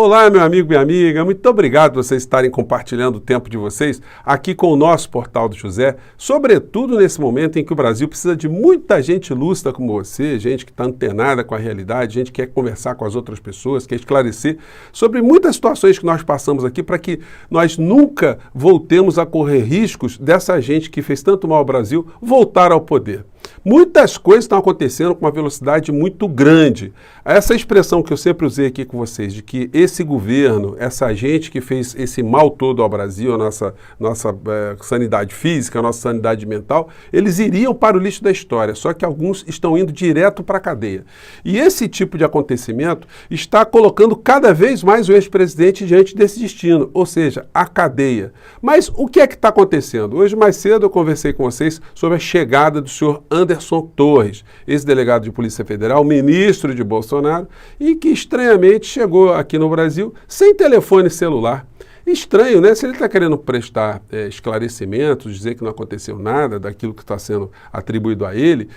Olá, meu amigo, minha amiga, muito obrigado por vocês estarem compartilhando o tempo de vocês aqui com o nosso Portal do José, sobretudo nesse momento em que o Brasil precisa de muita gente lúcida como você, gente que está antenada com a realidade, gente que quer conversar com as outras pessoas, quer esclarecer sobre muitas situações que nós passamos aqui para que nós nunca voltemos a correr riscos dessa gente que fez tanto mal ao Brasil voltar ao poder. Muitas coisas estão acontecendo com uma velocidade muito grande. Essa expressão que eu sempre usei aqui com vocês, de que esse governo, essa gente que fez esse mal todo ao Brasil, a nossa sanidade física, a nossa sanidade mental, eles iriam para o lixo da história, só que alguns estão indo direto para a cadeia. E esse tipo de acontecimento está colocando cada vez mais o ex-presidente diante desse destino, ou seja, a cadeia. Mas o que é que está acontecendo? Hoje mais cedo eu conversei com vocês sobre a chegada do senhor Anderson Torres, ex-delegado de Polícia Federal, ministro de Bolsonaro, e que estranhamente chegou aqui no Brasil sem telefone celular. Estranho, né? Se ele está querendo prestar esclarecimentos, dizer que não aconteceu nada daquilo que está sendo atribuído a ele,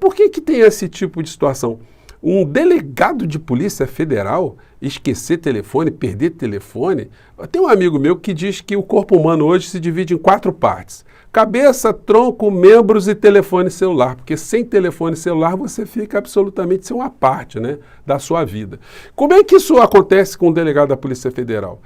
por que tem esse tipo de situação? Um delegado de Polícia Federal esquecer telefone, perder telefone? Tem um amigo meu que diz que o corpo humano hoje se divide em 4 partes. Cabeça, tronco, membros e telefone celular, porque sem telefone celular você fica absolutamente sem uma parte, né, da sua vida. Como é que isso acontece com o delegado da Polícia Federal?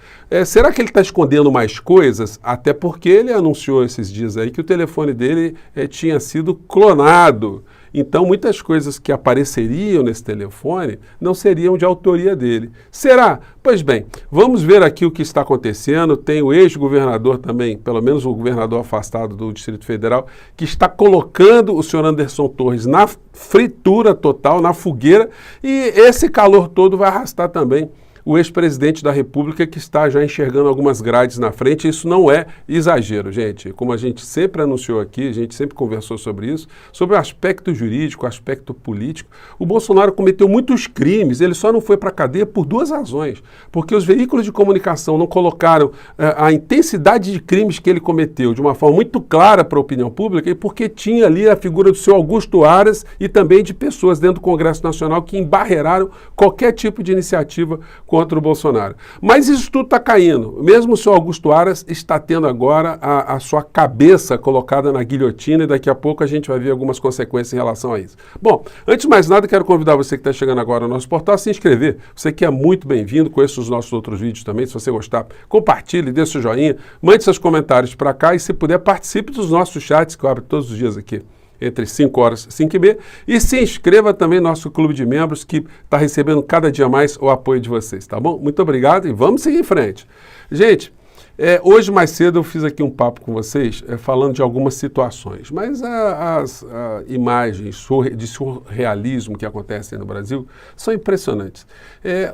Será que ele está escondendo mais coisas? Até porque ele anunciou esses dias aí que o telefone dele tinha sido clonado. Então, muitas coisas que apareceriam nesse telefone não seriam de autoria dele. Será? Pois bem, vamos ver aqui o que está acontecendo. Tem o ex-governador também, pelo menos o governador afastado do Distrito Federal, que está colocando o senhor Anderson Torres na fritura total, na fogueira, e esse calor todo vai arrastar também o ex-presidente da República, que está já enxergando algumas grades na frente. Isso não é exagero, gente. Como a gente sempre anunciou aqui, a gente sempre conversou sobre isso, sobre o aspecto jurídico, o aspecto político. O Bolsonaro cometeu muitos crimes, ele só não foi para a cadeia por 2 razões. Porque os veículos de comunicação não colocaram a intensidade de crimes que ele cometeu de uma forma muito clara para a opinião pública, e porque tinha ali a figura do seu Augusto Aras e também de pessoas dentro do Congresso Nacional que embarreiraram qualquer tipo de iniciativa contra o Bolsonaro. Mas isso tudo está caindo. Mesmo o senhor Augusto Aras está tendo agora a sua cabeça colocada na guilhotina, e daqui a pouco a gente vai ver algumas consequências em relação a isso. Bom, antes de mais nada, quero convidar você que está chegando agora no nosso portal a se inscrever. Você que é muito bem-vindo, conheça os nossos outros vídeos também. Se você gostar, compartilhe, dê seu joinha, mande seus comentários para cá e, se puder, participe dos nossos chats que eu abro todos os dias aqui, entre 5 horas e 5 e meia, e se inscreva também no nosso clube de membros, que está recebendo cada dia mais o apoio de vocês, tá bom? Muito obrigado e vamos seguir em frente. Gente, hoje mais cedo eu fiz aqui um papo com vocês falando de algumas situações, mas as imagens de surrealismo que acontecem no Brasil são impressionantes.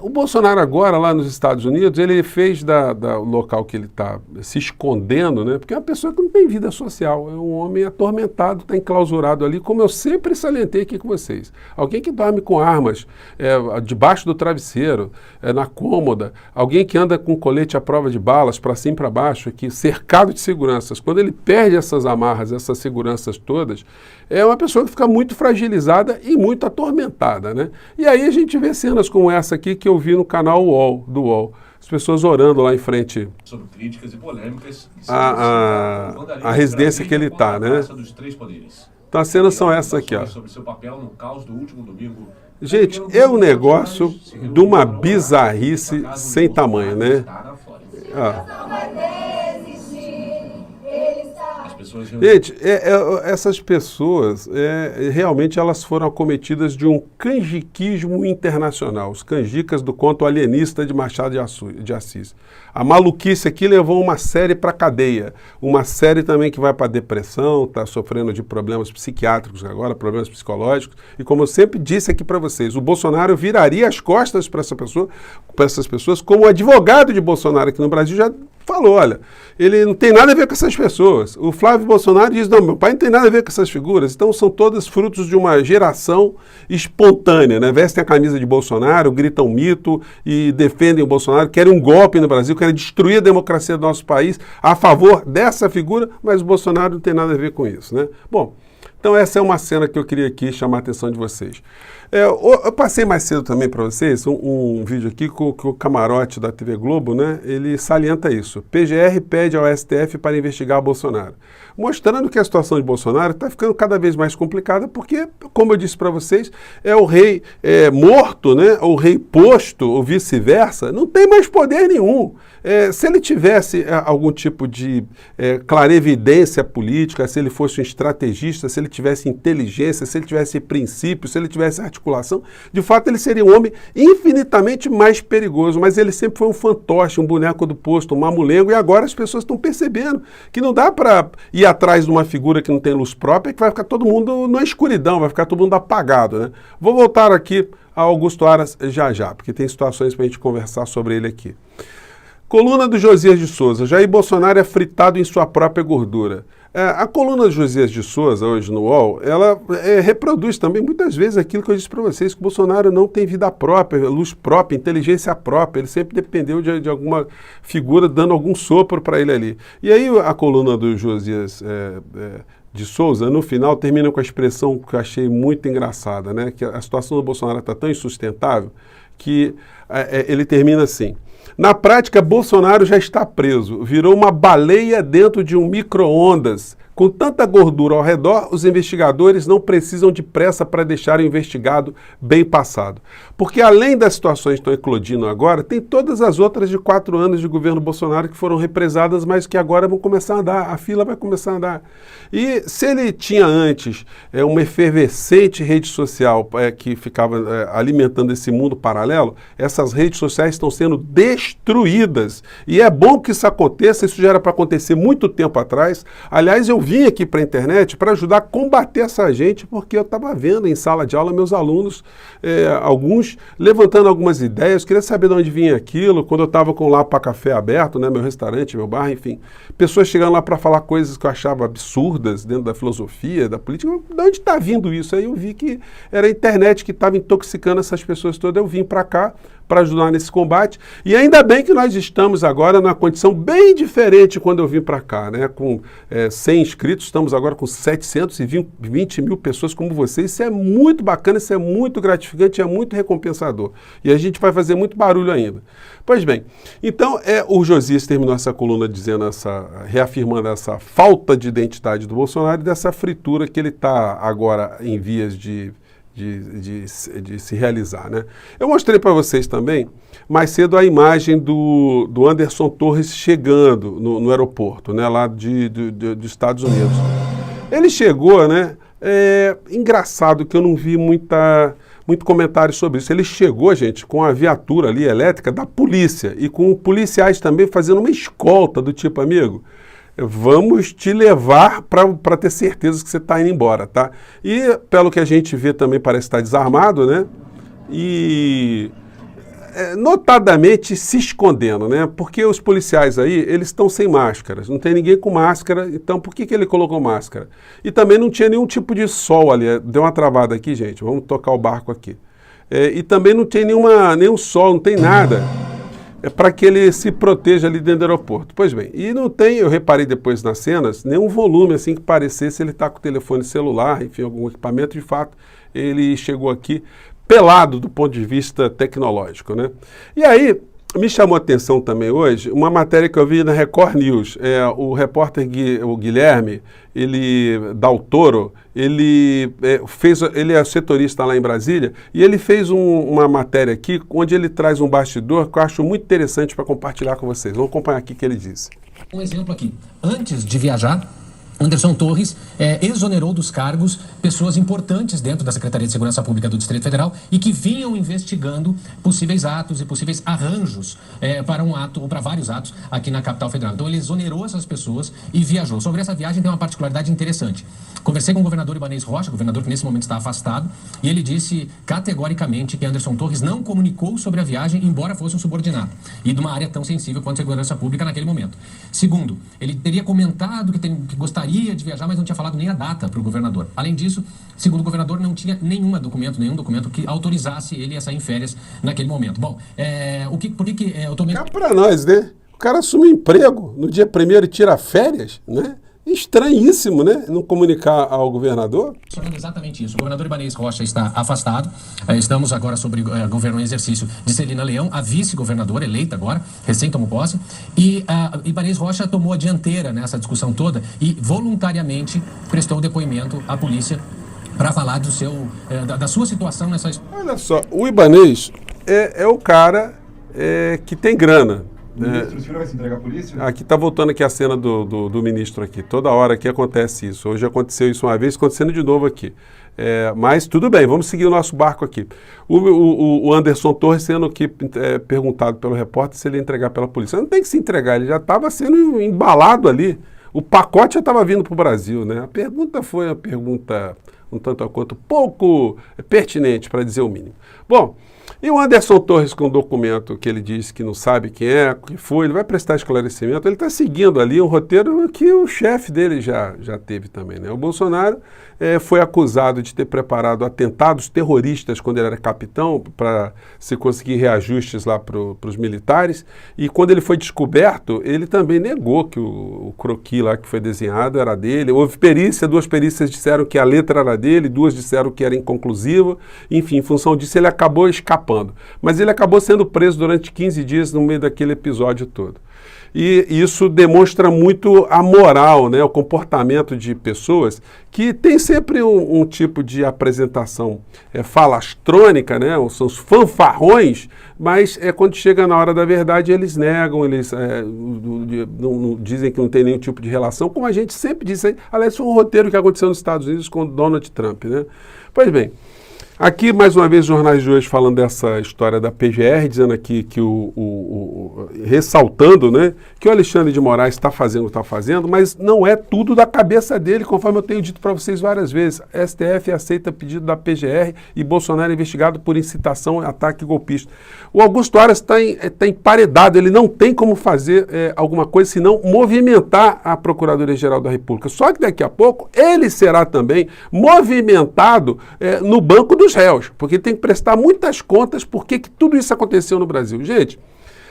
O Bolsonaro agora, lá nos Estados Unidos, ele fez do local que ele está se escondendo, né? Porque é uma pessoa que não tem vida social, é um homem atormentado, está enclausurado ali, como eu sempre salientei aqui com vocês. Alguém que dorme com armas debaixo do travesseiro, na cômoda, alguém que anda com colete à prova de balas para cima e para baixo, aqui, cercado de seguranças. Quando ele perde essas amarras, essas seguranças todas, é uma pessoa que fica muito fragilizada e muito atormentada, né? E aí a gente vê cenas como essa aqui que eu vi no canal do UOL. As pessoas orando lá em frente sobre críticas e polêmicas a residência que ele está, né? Então as cenas são essas aqui, ó. Sobre seu papel no caos do último domingo. Gente, é um negócio de uma bizarrice sem tamanho, né? Gente, essas pessoas, realmente elas foram acometidas de um canjiquismo internacional, os canjicas do conto alienista de Machado de Assis. A maluquice aqui levou uma série para cadeia, uma série também que vai para depressão, está sofrendo de problemas psiquiátricos agora, problemas psicológicos, e como eu sempre disse aqui para vocês, o Bolsonaro viraria as costas para essas pessoas, como o advogado de Bolsonaro aqui no Brasil já falou, olha, ele não tem nada a ver com essas pessoas. O Flávio Bolsonaro diz, não, meu pai não tem nada a ver com essas figuras. Então são todas frutos de uma geração espontânea, né? Vestem a camisa de Bolsonaro, gritam mito e defendem o Bolsonaro, querem um golpe no Brasil, querem destruir a democracia do nosso país a favor dessa figura, mas o Bolsonaro não tem nada a ver com isso, né? Bom, então essa é uma cena que eu queria aqui chamar a atenção de vocês. Eu passei mais cedo também para vocês um vídeo aqui com o camarote da TV Globo, né? Ele salienta isso. PGR pede ao STF para investigar Bolsonaro. Mostrando que a situação de Bolsonaro está ficando cada vez mais complicada, porque, como eu disse para vocês, é o rei morto, né? O rei posto, ou vice-versa, não tem mais poder nenhum. Se ele tivesse algum tipo de clarevidência política, se ele fosse um estrategista, se ele tivesse inteligência, se ele tivesse princípios, se ele tivesse articulação, de fato ele seria um homem infinitamente mais perigoso, mas ele sempre foi um fantoche, um boneco do posto, um mamulengo, e agora as pessoas estão percebendo que não dá para ir atrás de uma figura que não tem luz própria, que vai ficar todo mundo na escuridão, vai ficar todo mundo apagado, né? Vou voltar aqui a Augusto Aras já, porque tem situações para a gente conversar sobre ele aqui. Coluna do Josias de Souza. Jair Bolsonaro é fritado em sua própria gordura. A coluna do Josias de Souza, hoje no UOL, ela reproduz também muitas vezes aquilo que eu disse para vocês, que o Bolsonaro não tem vida própria, luz própria, inteligência própria. Ele sempre dependeu de alguma figura dando algum sopro para ele ali. E aí a coluna do Josias de Souza, no final, termina com a expressão que eu achei muito engraçada, né? Que a situação do Bolsonaro está tão insustentável que ele termina assim. Na prática, Bolsonaro já está preso, virou uma baleia dentro de um micro-ondas. Com tanta gordura ao redor, os investigadores não precisam de pressa para deixar o investigado bem passado. Porque além das situações que estão eclodindo agora, tem todas as outras de 4 anos de governo Bolsonaro que foram represadas, mas que agora vão começar a andar, a fila vai começar a andar. E se ele tinha antes uma efervescente rede social que ficava alimentando esse mundo paralelo, essas redes sociais estão sendo destruídas. E é bom que isso aconteça, isso já era para acontecer muito tempo atrás. Aliás, eu vim aqui para a internet para ajudar a combater essa gente, porque eu estava vendo em sala de aula meus alunos, alguns levantando algumas ideias, queria saber de onde vinha aquilo, quando eu estava com lá para café aberto, né, meu restaurante, meu bar, enfim. Pessoas chegando lá para falar coisas que eu achava absurdas dentro da filosofia, da política. De onde está vindo isso? Aí eu vi que era a internet que estava intoxicando essas pessoas todas. Eu vim para cá para ajudar nesse combate. E ainda bem que nós estamos agora numa condição bem diferente quando eu vim para cá, né? Com 100 inscritos, estamos agora com 720 mil pessoas como vocês. Isso é muito bacana, isso é muito gratificante, é muito recompensador. E a gente vai fazer muito barulho ainda. Pois bem, então o Josias terminou essa coluna dizendo reafirmando essa falta de identidade do Bolsonaro e dessa fritura que ele está agora em vias de se realizar, né? Eu mostrei para vocês também, mais cedo, a imagem do Anderson Torres chegando no aeroporto, né, lá dos Estados Unidos. Ele chegou, né? Engraçado que eu não vi muito comentário sobre isso. Ele chegou, gente, com a viatura ali elétrica da polícia e com policiais também fazendo uma escolta do tipo, amigo, vamos te levar para ter certeza que você está indo embora, tá? E, pelo que a gente vê, também parece estar desarmado, né? E, notadamente, se escondendo, né? Porque os policiais aí, eles estão sem máscaras. Não tem ninguém com máscara, então por que ele colocou máscara? E também não tinha nenhum tipo de sol ali. Deu uma travada aqui, gente. Vamos tocar o barco aqui. E também não tem nenhum sol, não tem nada. Para que ele se proteja ali dentro do aeroporto. Pois bem, e não tem, eu reparei depois nas cenas, nenhum volume assim que parecesse ele estar com o telefone celular, enfim, algum equipamento. De fato, ele chegou aqui pelado do ponto de vista tecnológico, né? E aí, me chamou a atenção também hoje uma matéria que eu vi na Record News. O repórter o Guilherme, Dal Toro, ele é setorista lá em Brasília, e ele fez uma matéria aqui onde ele traz um bastidor que eu acho muito interessante para compartilhar com vocês. Vamos acompanhar aqui o que ele disse. Um exemplo aqui. Antes de viajar, Anderson Torres exonerou dos cargos pessoas importantes dentro da Secretaria de Segurança Pública do Distrito Federal e que vinham investigando possíveis atos e possíveis arranjos para um ato ou para vários atos aqui na capital federal. Então ele exonerou essas pessoas e viajou. Sobre essa viagem tem uma particularidade interessante. Conversei com o governador Ibanez Rocha, governador que nesse momento está afastado, e ele disse categoricamente que Anderson Torres não comunicou sobre a viagem, embora fosse um subordinado, e de uma área tão sensível quanto a segurança pública naquele momento. Segundo, ele teria comentado que gostaria de viajar, mas não tinha falado nem a data para o governador. Além disso, segundo o governador, não tinha nenhum documento que autorizasse ele a sair em férias naquele momento. Bom, por que eu tô... Cá para nós, né? O cara assume um emprego no dia 1º e tira férias, né? Estranhíssimo, né? Não comunicar ao governador. Exatamente isso. O governador Ibanez Rocha está afastado. Estamos agora sobre o governo em exercício de Celina Leão, a vice-governadora eleita agora, recém tomou posse. E Ibanez Rocha tomou a dianteira nessa discussão toda e voluntariamente prestou depoimento à polícia para falar da sua situação nessa... Olha só, o Ibanez é o cara que tem grana. O ministro Silva vai se entregar à polícia? Aqui está voltando aqui a cena do ministro aqui. Toda hora que acontece isso. Hoje aconteceu isso uma vez, acontecendo de novo aqui. Mas tudo bem, vamos seguir o nosso barco aqui. O Anderson Torres sendo aqui perguntado pelo repórter se ele ia entregar pela polícia. Não tem que se entregar, ele já estava sendo embalado ali. O pacote já estava vindo para o Brasil, né? A pergunta foi uma pergunta um tanto quanto pouco pertinente, para dizer o mínimo. Bom, e o Anderson Torres, com um documento que ele disse que não sabe quem é, que foi, ele vai prestar esclarecimento, ele está seguindo ali um roteiro que o chefe dele já teve também, né? O Bolsonaro foi acusado de ter preparado atentados terroristas quando ele era capitão, para se conseguir reajustes lá para os militares, e quando ele foi descoberto, ele também negou que o croquis lá que foi desenhado era dele. Houve perícia, 2 perícias disseram que a letra era dele, 2 disseram que era inconclusiva, enfim, em função disso ele acabou escapando. Mas ele acabou sendo preso durante 15 dias no meio daquele episódio todo. E isso demonstra muito a moral, né, o comportamento de pessoas que tem sempre um tipo de apresentação falastrônica, né, são os fanfarrões, mas quando chega na hora da verdade eles negam, eles não dizem que não tem nenhum tipo de relação, como a gente sempre disse. Aliás, foi um roteiro que aconteceu nos Estados Unidos com Donald Trump, né? Pois bem, aqui, mais uma vez, os jornais de hoje falando dessa história da PGR, dizendo aqui que ressaltando, né, que o Alexandre de Moraes está fazendo o que está fazendo, mas não é tudo da cabeça dele, conforme eu tenho dito para vocês várias vezes. A STF aceita pedido da PGR e Bolsonaro é investigado por incitação a ataque golpista. O Augusto Aras está emparedado, ele não tem como fazer alguma coisa senão movimentar a Procuradoria-Geral da República. Só que daqui a pouco ele será também movimentado no banco dos réus, porque tem que prestar muitas contas por que tudo isso aconteceu no Brasil. Gente,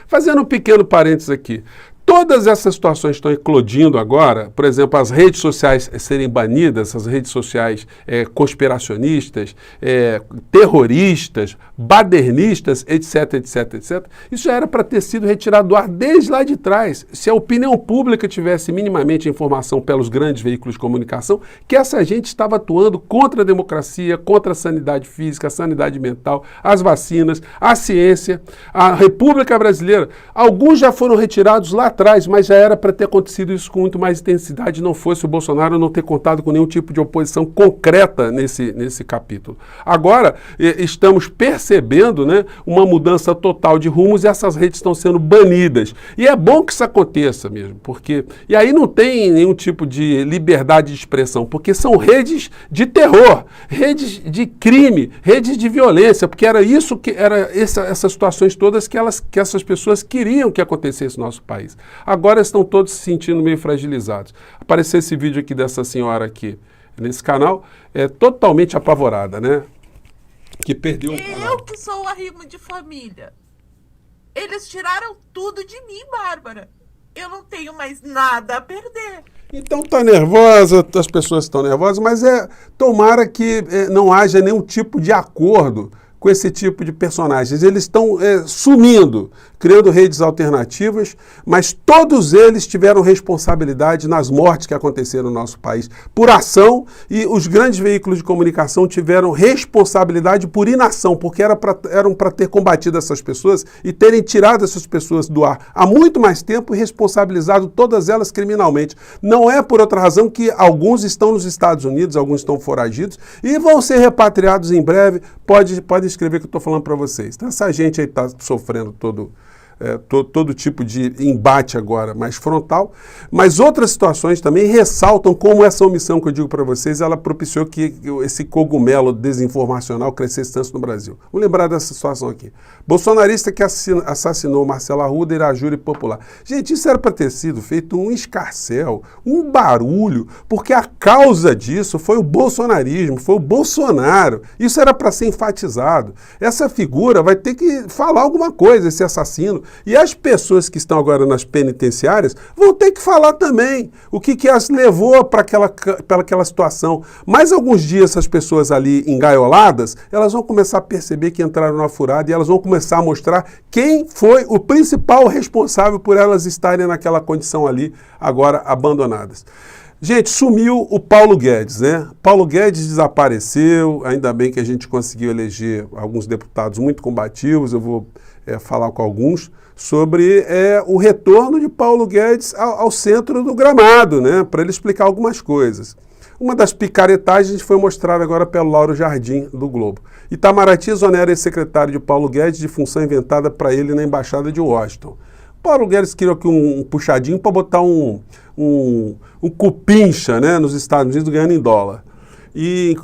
fazendo um pequeno parênteses aqui, todas essas situações estão eclodindo agora, por exemplo, as redes sociais serem banidas, as redes sociais conspiracionistas, terroristas, badernistas, etc, etc, etc. Isso já era para ter sido retirado do ar desde lá de trás. Se a opinião pública tivesse minimamente informação pelos grandes veículos de comunicação, que essa gente estava atuando contra a democracia, contra a sanidade física, a sanidade mental, as vacinas, a ciência, a República Brasileira. Alguns já foram retirados lá atrás, mas já era para ter acontecido isso com muito mais intensidade, não fosse o Bolsonaro não ter contado com nenhum tipo de oposição concreta nesse capítulo. Agora, estamos percebendo, né, uma mudança total de rumos e essas redes estão sendo banidas. E é bom que isso aconteça mesmo, porque... E aí não tem nenhum tipo de liberdade de expressão, porque são redes de terror, redes de crime, redes de violência, porque era isso que... essas situações todas que essas pessoas queriam que acontecesse no nosso país. Agora estão todos se sentindo meio fragilizados. Apareceu esse vídeo aqui dessa senhora aqui nesse canal, totalmente apavorada, né? Que perdeu o canal. Eu que sou o arrimo de família. Eles tiraram tudo de mim, Bárbara. Eu não tenho mais nada a perder. Então tá nervosa, as pessoas estão nervosas, mas tomara que não haja nenhum tipo de acordo com esse tipo de personagens. Eles estão sumindo, criando redes alternativas, mas todos eles tiveram responsabilidade nas mortes que aconteceram no nosso país por ação, e os grandes veículos de comunicação tiveram responsabilidade por inação, porque eram para ter combatido essas pessoas e terem tirado essas pessoas do ar há muito mais tempo e responsabilizado todas elas criminalmente. Não é por outra razão que alguns estão nos Estados Unidos, alguns estão foragidos e vão ser repatriados em breve. Pode escrever que eu estou falando para vocês. Então, essa gente aí está sofrendo todo tipo de embate agora mais frontal, mas outras situações também ressaltam como essa omissão que eu digo para vocês, ela propiciou que esse cogumelo desinformacional crescesse tanto no Brasil. Vamos lembrar dessa situação aqui. Bolsonarista que assassinou Marcelo Arruda, Irajura e Popular. Gente, isso era para ter sido feito um escarcéu, um barulho, porque a causa disso foi o bolsonarismo, foi o Bolsonaro. Isso era para ser enfatizado. Essa figura vai ter que falar alguma coisa, esse assassino. E as pessoas que estão agora nas penitenciárias vão ter que falar também o que as levou para aquela situação. Mais alguns dias essas pessoas ali engaioladas, elas vão começar a perceber que entraram na furada e elas vão começar a mostrar quem foi o principal responsável por elas estarem naquela condição ali, agora abandonadas. Gente, sumiu o Paulo Guedes, né? Paulo Guedes desapareceu, ainda bem que a gente conseguiu eleger alguns deputados muito combativos, eu vou falar com alguns, sobre o retorno de Paulo Guedes ao centro do gramado, né? Para ele explicar algumas coisas. Uma das picaretagens foi mostrada agora pelo Lauro Jardim, do Globo. Itamaraty exonera ex-secretário de Paulo Guedes de função inventada para ele na Embaixada de Washington. Paulo Guedes criou aqui um puxadinho para botar um cupincha, né, nos Estados Unidos ganhando em dólar. E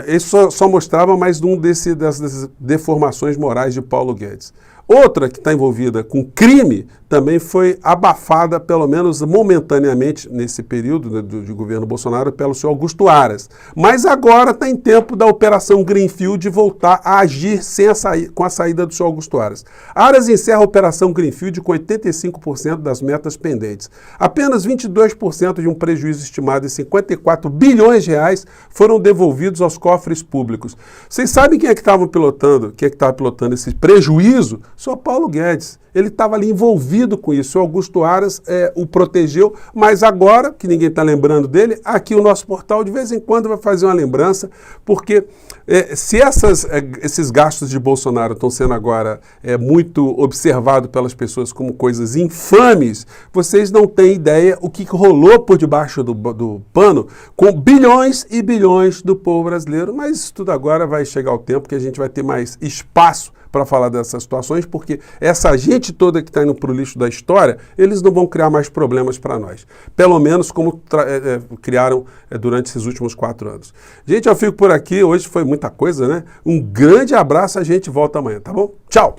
isso só mostrava mais um dessas deformações morais de Paulo Guedes. Outra que está envolvida com crime também foi abafada, pelo menos momentaneamente, nesse período de governo Bolsonaro, pelo senhor Augusto Aras. Mas agora está em tempo da Operação Greenfield voltar a agir com a saída do senhor Augusto Aras. Aras encerra a Operação Greenfield com 85% das metas pendentes. Apenas 22% de um prejuízo estimado em 54 bilhões de reais foram devolvidos aos cofres públicos. Vocês sabem quem é que estava pilotando esse prejuízo? O senhor Paulo Guedes. Ele estava ali envolvido com isso. O Augusto Aras o protegeu, mas agora, que ninguém está lembrando dele, aqui o nosso portal de vez em quando vai fazer uma lembrança, porque se esses gastos de Bolsonaro estão sendo agora muito observados pelas pessoas como coisas infames, vocês não têm ideia o que rolou por debaixo do pano com bilhões e bilhões do povo brasileiro, mas isso tudo agora vai chegar o tempo que a gente vai ter mais espaço para falar dessas situações, porque essa gente toda que está indo para o lixo da história, eles não vão criar mais problemas para nós. Pelo menos como criaram durante esses últimos 4 anos. Gente, eu fico por aqui. Hoje foi muita coisa, né? Um grande abraço, a gente volta amanhã, tá bom? Tchau!